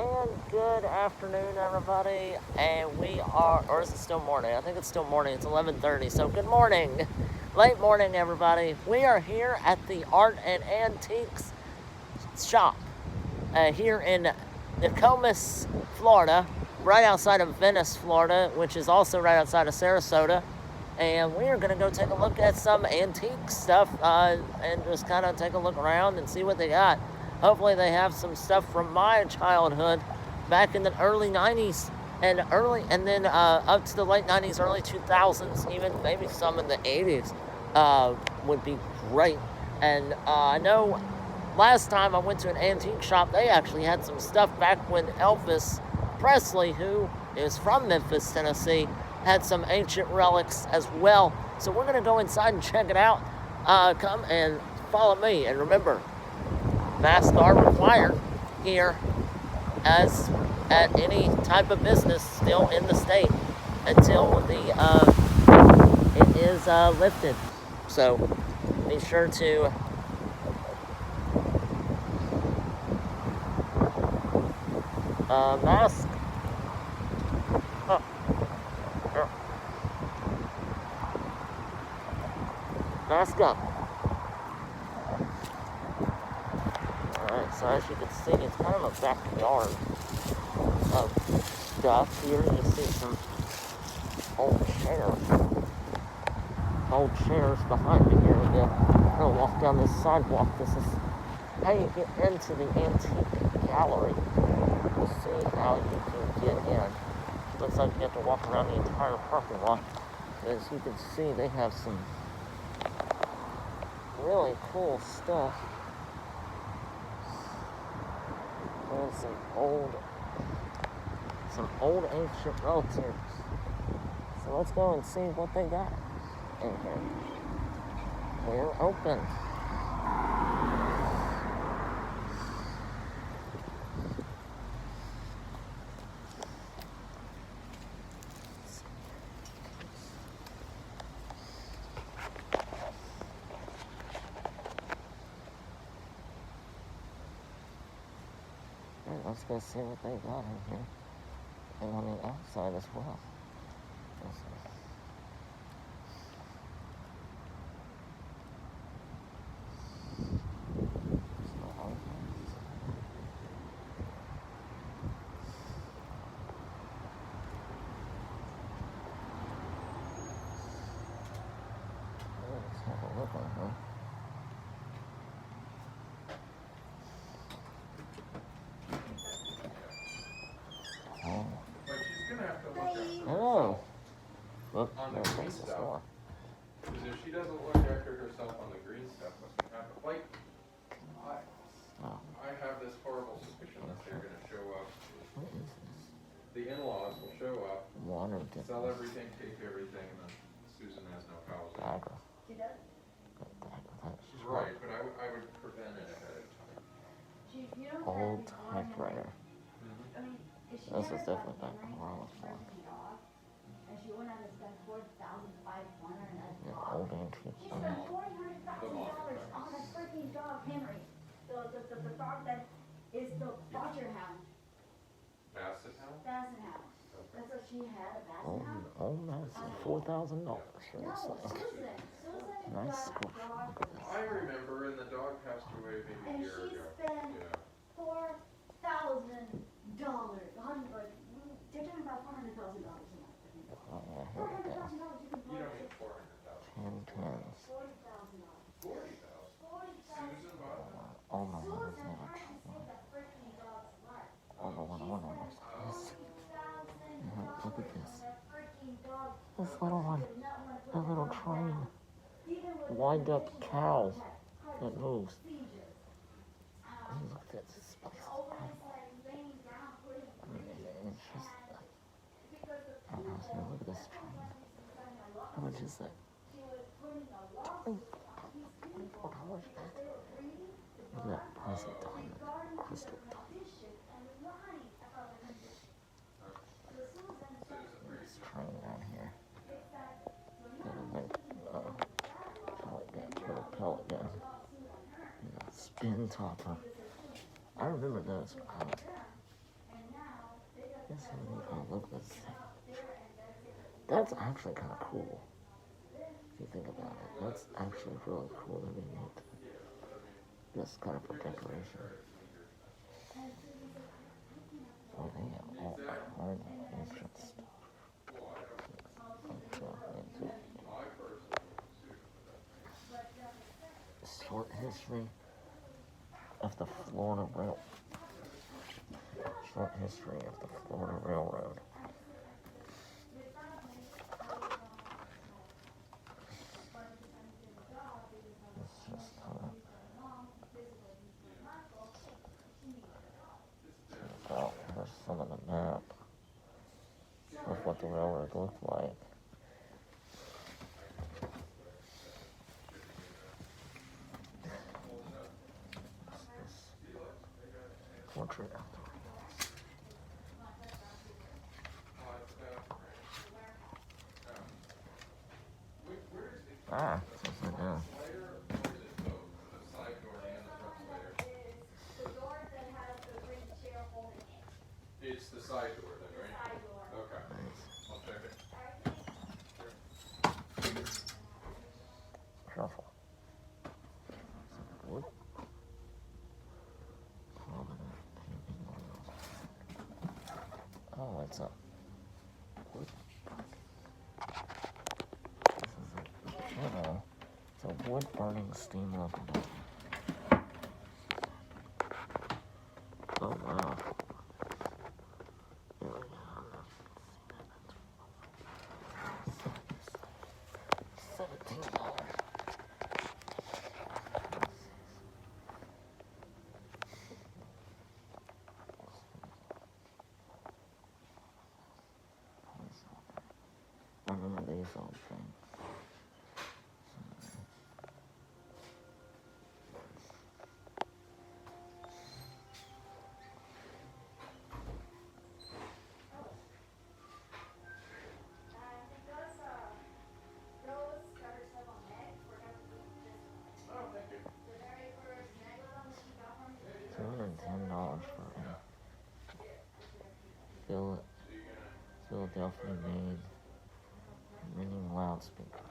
And good afternoon, everybody. And we are, or is it still morning? I think it's still morning. It's 11:30. So good morning, late morning, everybody. We are here at the Art and Antiques shop here in Nokomis, Florida, right outside of Venice, Florida, which is also right outside of Sarasota. And we are going to go take a look at some antique stuff and just kind of take a look around and see what they got. Hopefully they have some stuff from my childhood back in the early 90s and then up to the late 90s, early 2000s, even maybe some in the 80s would be great. And I know last time I went to an antique shop, they actually had some stuff back when Elvis Presley, who is from Memphis, Tennessee, had some ancient relics as well. So we're going to go inside and check it out. Come and follow me. And remember, masks are required here as at any type of business still in the state until it is lifted. So be sure to mask. Oh, here. Mask up. Alright, so as you can see, it's kind of a backyard of stuff. Here you see some old chairs behind me. Here we go. I'm gonna walk down this sidewalk. This is how you get into the antique gallery. We'll see how you can get in. Looks like you have to walk around the entire parking lot. As you can see, they have some really cool stuff. There's some old ancient relatives. So let's go and see what they got in here. We're open. Let's go see what they got in here. And on the outside as well. Let's have a look on her. Oh. Look, On the green stuff. Because if she doesn't look after herself on the green stuff, what's going to happen? Like, I have this horrible suspicion that they're going to show up. The in-laws will show up, sell everything, take everything, and then Susan has no housing. She does? Right, but I would prevent it ahead of time. Old typewriter. This is definitely back from where I was born. And she went out and spent $4,500 and that's Old antique. She spent $400,000 on a freaking dog, Henry. The dog that is the Dodger Hound. Basset Hound? Basset Hound. That's what she had, a Basset Hound. Oh, that's $4,000. No, Susan. Nice squish. Look at this. I remember, and the dog passed away maybe a year ago. And she spent $4,000. Like, they're talking about $400,000 a month. Oh, yeah, here we go. You don't need 400,000. 10 pins. $40,000. 40,000. Susan bought that. Oh, my God, it's not a oh, the one I want on this. Look at this. This little one. A little train. Wind up cow that moves. Look at this. This place is it's just I don't know, look at this train. How much is that? $24. Look at that present diamond, crystal diamond. This train down here. Pellet gun. Spin topper. I remember those. Yes, oh, look at this thing. That's actually kind of cool. If you think about it, that's actually really cool that they made this kind of for decoration. Oh, they have all hard ancient stuff. Short history of the Florida Railroad. Short history of the Florida Railroad. It's just well, here's some of the map of what the railroad looked like. Portrait of the ah, it's like that. It's the side door then, right? Side door. Okay. Nice. I'll check it. Careful. Wood. Prominent painting oils. Oh, it's a wood. This is a, it's a wood burning steam locomotive. Oh wow. Here we go. $17. I remember these old things. Those covers have on neck. We're gonna do this one. Oh, thank you. The very first megalodon that you got from me. $210 for a Philadelphia made ringing loudspeaker.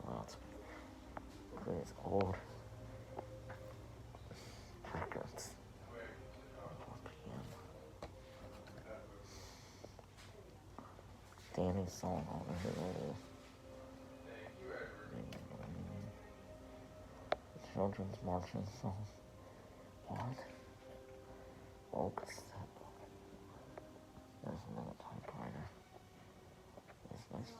Loudspeaker. Look at these old records. 4 p.m. Danny's song over here. The children's marching song. What? Oh, cassette. There's another typewriter. It's nice.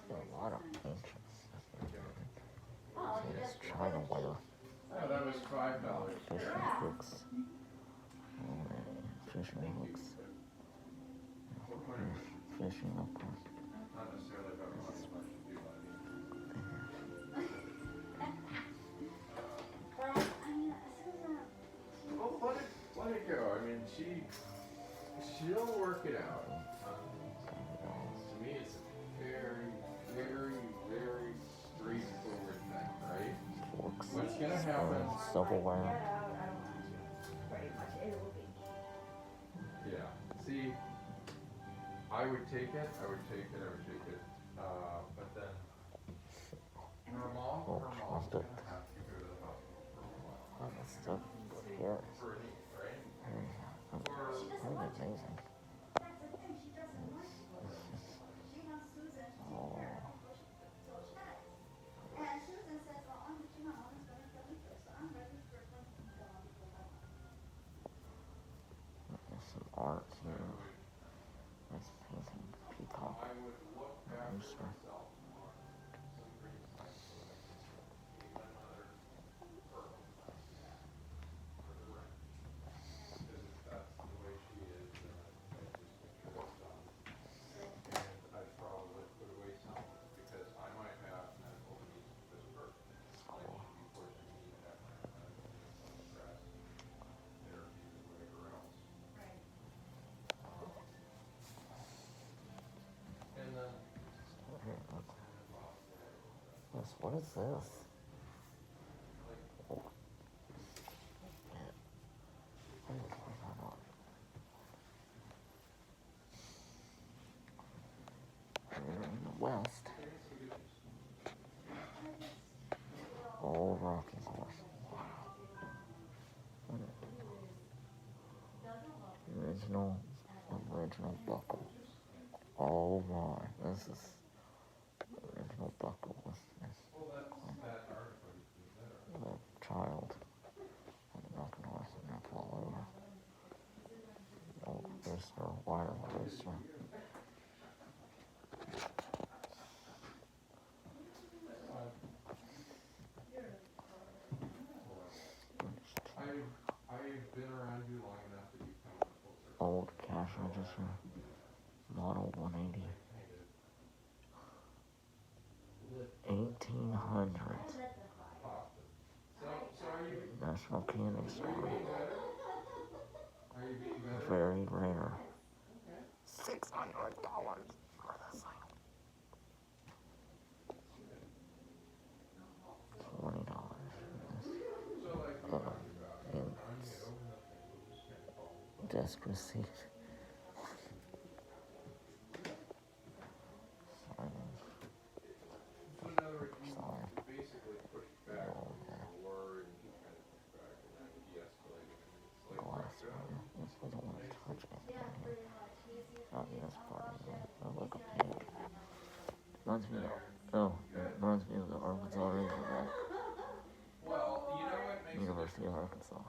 There are a lot of ancients. It's China wire. Oh, that was $5. Fishing hooks. Oh, fishing hooks. Fishing hook. Not necessarily about money, as much as you Well, let it go. I mean, she'll work it out. To me, it's a very, very, very straightforward thing, right? Forks. What's gonna happen? Silverware. Pretty much, it will be. Yeah. See, I would take it. But then her mom Trust gonna it. have to go to the hospital for a while. Oh, that's stuff here. For a knee, right? Pretty amazing. That's the thing, she doesn't want to. She wants Susan to take care of her. So she does. And Susan says, well, I'm the mom, is going to tell me first, so I'm ready for something to go on before my mom. There's some art here. Nice painting. Peacock. I would look after Rooster. myself more. Some green stuff. Even another purple for the rent. Because if that's the way she is, What is this? Oh. We're in the West. Old rocking horse. Original buckle. Oh my, this is original buckle with this little child on the rocking horse and that's all over. Old rooster, wire rooster. I've been around you long enough that you've come full circle. Old cash register, model 180. 1800s. So are you National Candy Store. better? Are you being better? Very rare. Okay. $600 for this thing. $20. So like we talked about, you know, trying to get over nothing, we'll just kind of call it. Desk receipt. So in other words, you basically pushed back on the war and he kind of pushed back and then de-escalated and it's like Glass. worked out. Yes, we don't want to touch anything here. Not in this part of it. Oh, look a pig. Reminds me of the Arkansas Razorbacks. Well, you know what makes University of Arkansas.